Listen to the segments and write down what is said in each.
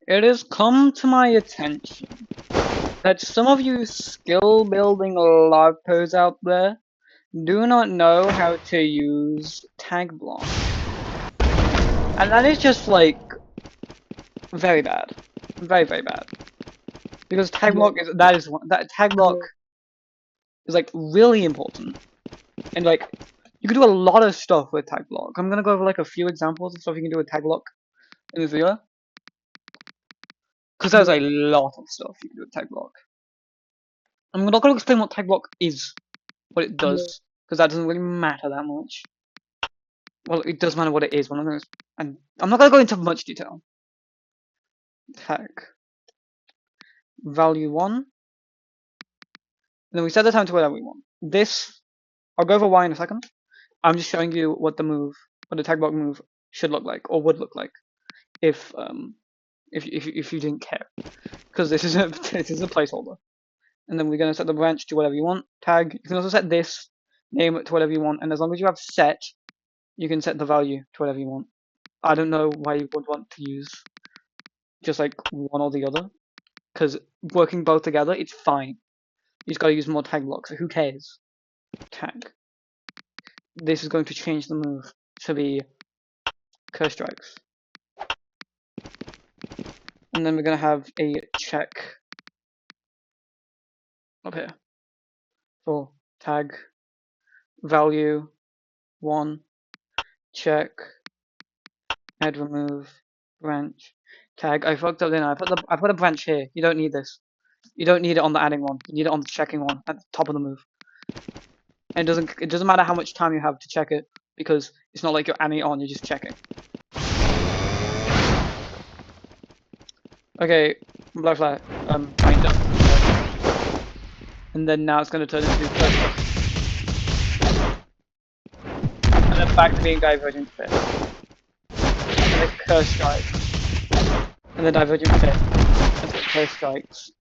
It has come to my attention that some of you skill building LARPers out there do not know how to use tag block. And that is just like very bad. Very, very bad. Because tag block is that tag block is like really important. And like you can do a lot of stuff with tag block. I'm gonna go over like a few examples of stuff you can do with tag block in this video. Because there's a lot of stuff you can do with tag block. I'm not gonna explain what tag block is, what it does, because that doesn't really matter that much. Well, it does matter what it is. And I'm not gonna go into much detail. Tag value 1, and then we set the time to whatever we want. This, I'll go over why in a second. I'm just showing you what the tag block move should look like, or would look like, if you didn't care, because this is a placeholder. And then we're gonna set the branch to whatever you want. Tag. You can also set this name to whatever you want, and as long as you have set, you can set the value to whatever you want. I don't know why you would want to use just like one or the other, because working both together, it's fine. You just gotta use more tag blocks, so who cares? Tag. This is going to change the move to be curse strikes. And then we're gonna have a check up here for tag value 1 check add remove branch tag. I fucked up then. I put a branch here. You don't need this. You don't need it on the adding one. You need it on the checking one at the top of the move. And it doesn't matter how much time you have to check it, because it's not like you're adding it on, you're just checking. Okay, black flag, kind of. And then now it's gonna turn into first strike. And then back to being divergent fit. And then curse strikes. And then divergent fit. And then curse strikes.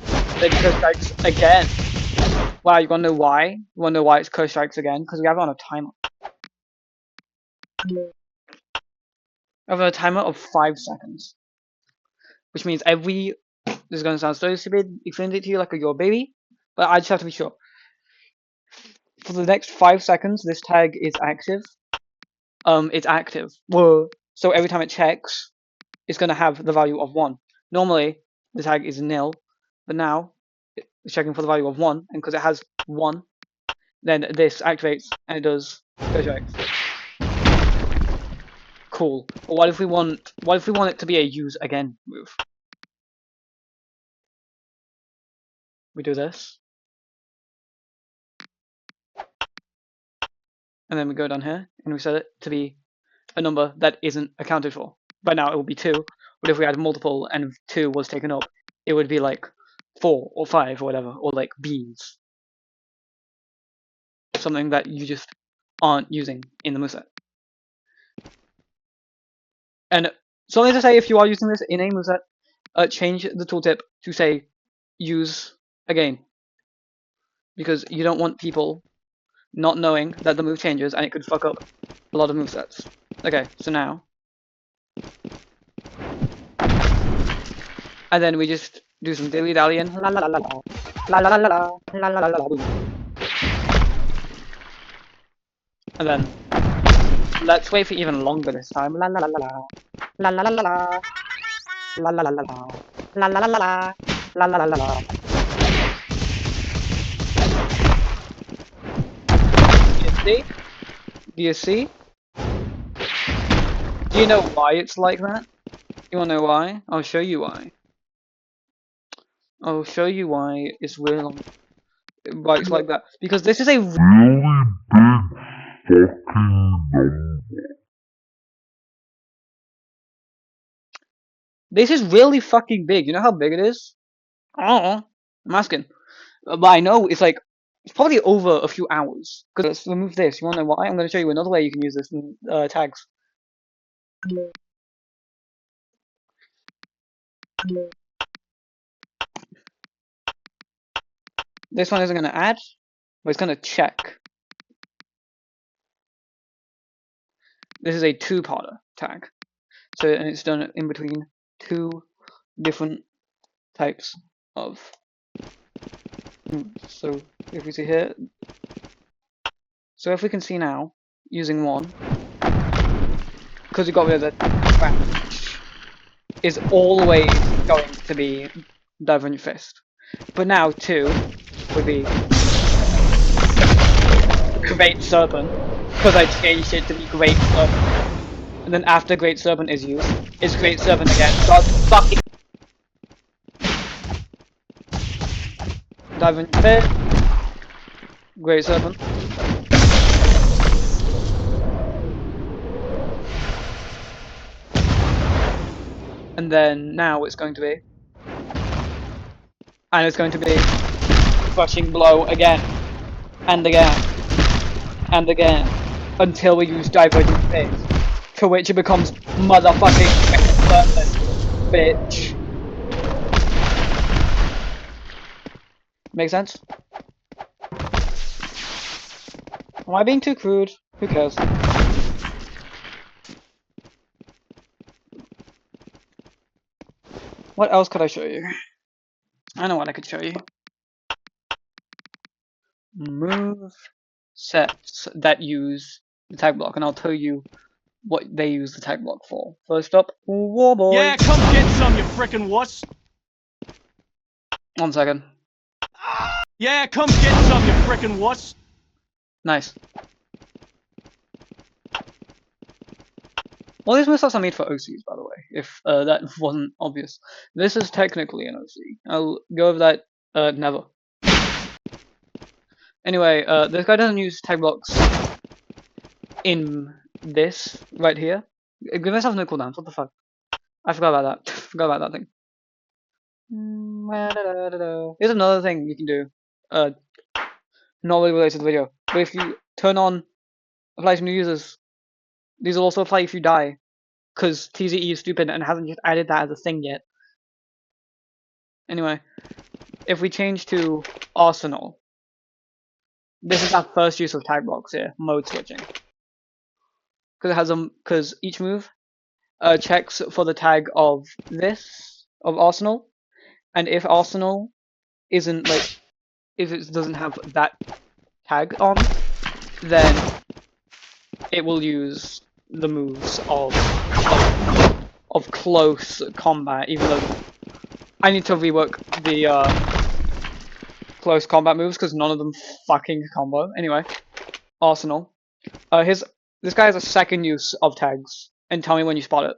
And then curse strikes again. Wow, you wanna know why? You wanna know why it's curse strikes again? Because we have it on a timer. We have a timer of 5 seconds. Which means this is gonna sound so stupid, explain it to you like you're a baby, but I just have to be sure. For the next 5 seconds, this tag is active. It's active. Whoa. So every time it checks, it's gonna have the value of 1. Normally, the tag is nil, but now it's checking for the value of 1, and because it has 1, then this activates and it does go check. Cool. But what if we want it to be a use again move? We do this. And then we go down here and we set it to be a number that isn't accounted for. Right now it would be 2, but if we had multiple and if 2 was taken up, it would be like 4 or 5 or whatever, or like bees. Something that you just aren't using in the moveset. And something to say, if you are using this in a moveset, change the tooltip to say use again. Because you don't want people not knowing that the move changes and it could fuck up a lot of movesets. Okay, so now. And then we just do some dilly dallying. La la la la la. La la la la la. La la la la la. And then let's wait for even longer this time. La la la la la. La la la la la. La la la la la. La la la la la. La la la la la. Do you see? Do you see? Do you know why it's like that? You wanna know why? I'll show you why. I'll show you why it's real. Why it's like that. Because this is a really big fucking number. This is really fucking big. You know how big it is? Oh, I'm asking. But I know it's like, it's probably over a few hours. Because let's remove this. You wanna know why? I'm gonna show you another way you can use this tags. This one isn't gonna add, but it's gonna check. This is a 2-parter tag. So, and it's done in between 2 different types of moves. So if we see here, so if we can see now, using 1, because we got rid of the crouch, is always going to be dive on your fist. But now 2 would be Great Serpent, because I changed it to be Great Serpent. And then after Great Serpent is used, it's Great Serpent again. God fucking dive on your fist, Great Serpent. And then now it's going to be, and it's going to be Crushing Blow again, and again, and again, until we use Divergent Fist, to which it becomes motherfucking Serpent, bitch. Make sense? Am I being too crude? Who cares? What else could I show you? I know what I could show you. Move sets that use the tag block, and I'll tell you what they use the tag block for. First up, War Boy. Yeah, come get some, you frickin' wuss. 1 second. Yeah, come get some, you frickin' wuss. Nice. All these moves are made for OCs, by the way, if that wasn't obvious. This is technically an OC. I'll go over that never. Anyway, this guy doesn't use tag blocks in this right here. Give myself no cooldowns. What the fuck? I forgot about that. Forgot about that thing. Here's another thing you can do. Not really related to the video, but if you turn on apply to new users, these will also apply if you die, because TZE is stupid and hasn't just added that as a thing yet. Anyway, if we change to Arsenal, this is our first use of tag blocks here, mode switching, because it has because each move checks for the tag of Arsenal, and if Arsenal isn't like, if it doesn't have that tag on, then it will use the moves of close combat, even though I need to rework the close combat moves because none of them fucking combo. Anyway, Arsenal. This guy has a second use of tags, and tell me when you spot it.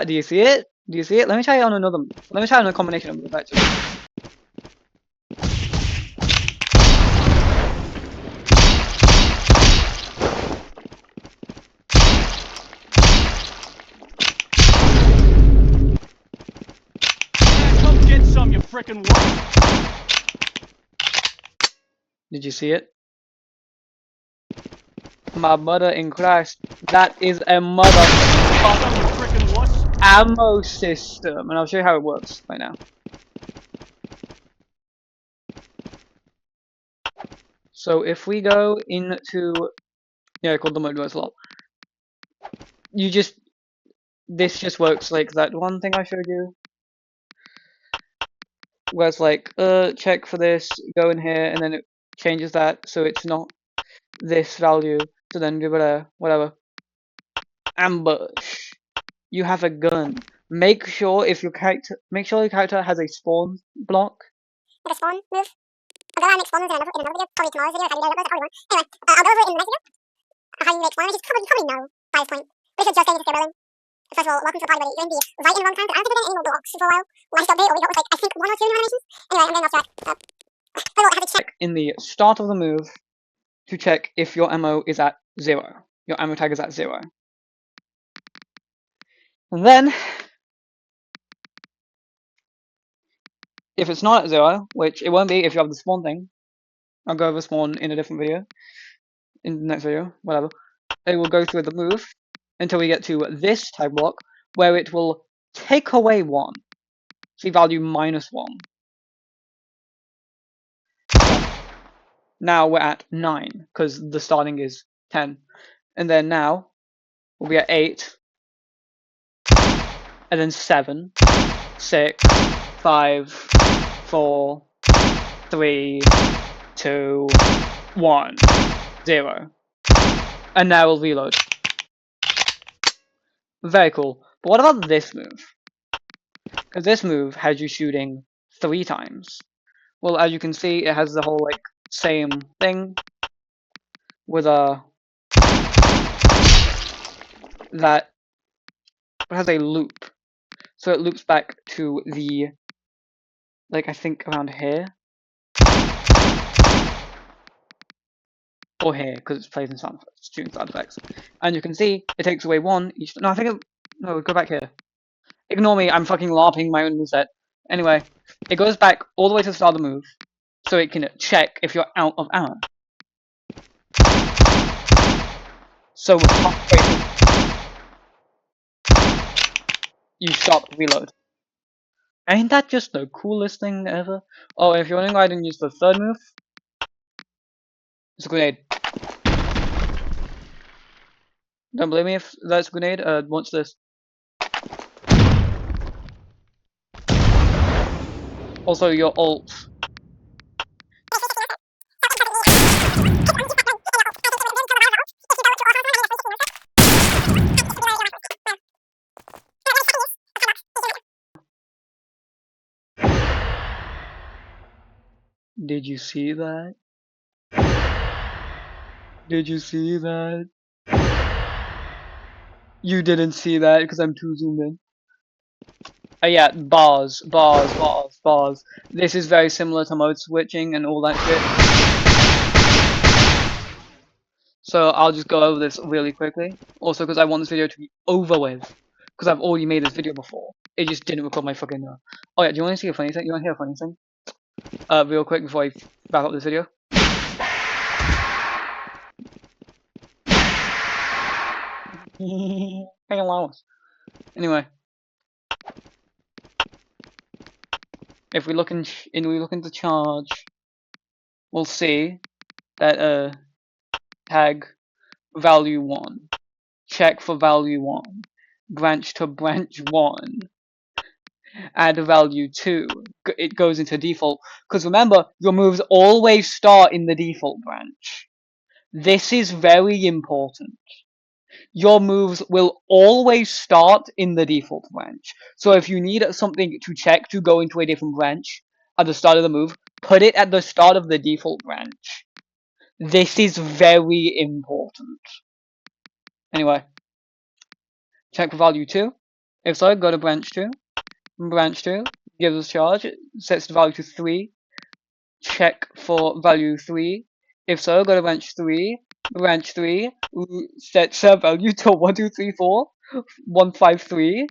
Do you see it? Do you see it? Let me try it on another move. Let me try on a combination of moves actually. Yeah, come get some, you frickin' wuss. Did you see it? My mother in Christ, that is a motherfucking ammo system, and I'll show you how it works right now. So if we go into, yeah, called the mode verse lol. This just works like that one thing I showed you, where it's like, check for this, go in here, and then it changes that so it's not this value, so then do whatever. Ambush. You have a gun. Make sure your character has a spawn block. Like a spawn move. I'll go and make spawn moves in another video, probably tomorrow's video, if I do that, probably won't. Anyway, I'll go over it in the next video. How you make spawn, which is you probably know by this point. But if you're just getting to rolling, first of all, welcome to the party, buddy. You're in the right in the wrong time, but I don't think we're getting any more blocks for a while. Last update, all we got was like, I think 1 or 2 new animations. Anyway, I'm going off track. First of all, I have to check In the start of the move to check if your ammo is at 0. Your ammo tag is at 0. And then, if it's not at 0, which it won't be if you have the spawn thing, I'll go over spawn in a different video, in the next video, whatever. It will go through the move until we get to this tag block, where it will take away 1. See value -1. Now we're at 9 because the starting is 10, and then now we'll be at 8, and then 7, 6, 5, 4, 3, 2, 1, 0, and now we'll reload. Very cool. But what about this move? Because this move has you shooting 3 times. Well, as you can see, it has the whole like same thing with that it has a loop, so it loops back to the like I think around here or here because it's plays in sound effects, and you can see it takes away 1 each. No, I think no, go back here. Ignore me, I'm fucking LARPing my own moveset. Anyway, it goes back all the way to the start of the move, so it can check if you're out of ammo. So you stop, reload. Ain't that just the coolest thing ever? Oh, if you're wondering why I didn't use the third move, it's a grenade. Don't blame me if that's a grenade. Watch this. Also, your ult. Did you see that? Did you see that? You didn't see that because I'm too zoomed in. Yeah, bars. This is very similar to mode switching and all that shit. So I'll just go over this really quickly. Also because I want this video to be over with. Because I've already made this video before. It just didn't record my fucking... Oh yeah, do you want to see a funny thing? You want to hear a funny thing? Real quick before I wrap up this video. Hey, allowance. Anyway. If we look into charge, we'll see that tag value 1, check for value 1, branch to branch 1, add value 2. It goes into default because remember your moves always start in the default branch. This is very important. Your moves will always start in the default branch. So if you need something to check to go into a different branch at the start of the move, put it at the start of the default branch. This is very important. Anyway, check for value 2. If so, go to branch 2. Branch 2 gives us charge, sets the value to 3. Check for value 3. If so, go to branch 3. Branch 3 sets value to 1, 2, 3, 4, 1, 5, 3.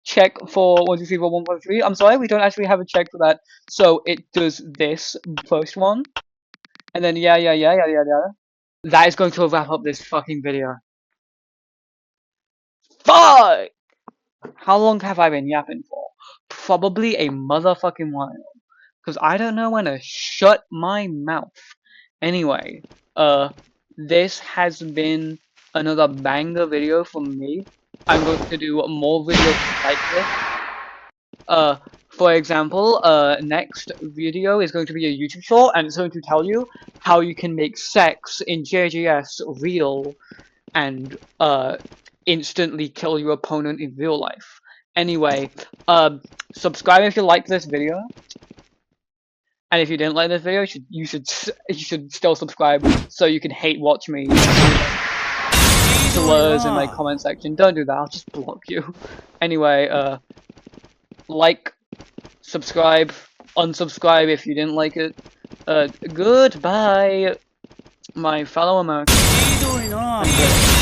Check for 1, 2, 3, 4, 1, 5, 3. I'm sorry, we don't actually have a check for that. So it does this first one. And then yeah. That is going to wrap up this fucking video. Fuck! How long have I been yapping for? Probably a motherfucking while. Because I don't know when to shut my mouth. Anyway, this has been another banger video from me. I'm going to do more videos like this. For example, next video is going to be a YouTube short, and it's going to tell you how you can make sex in JGS real, and, instantly kill your opponent in real life. Anyway, subscribe if you liked this video. And if you didn't like this video, you should still subscribe so you can hate watch me slurs in my comment section. Don't do that, I'll just block you. Anyway, like, subscribe, unsubscribe if you didn't like it. Goodbye, my fellow Americans.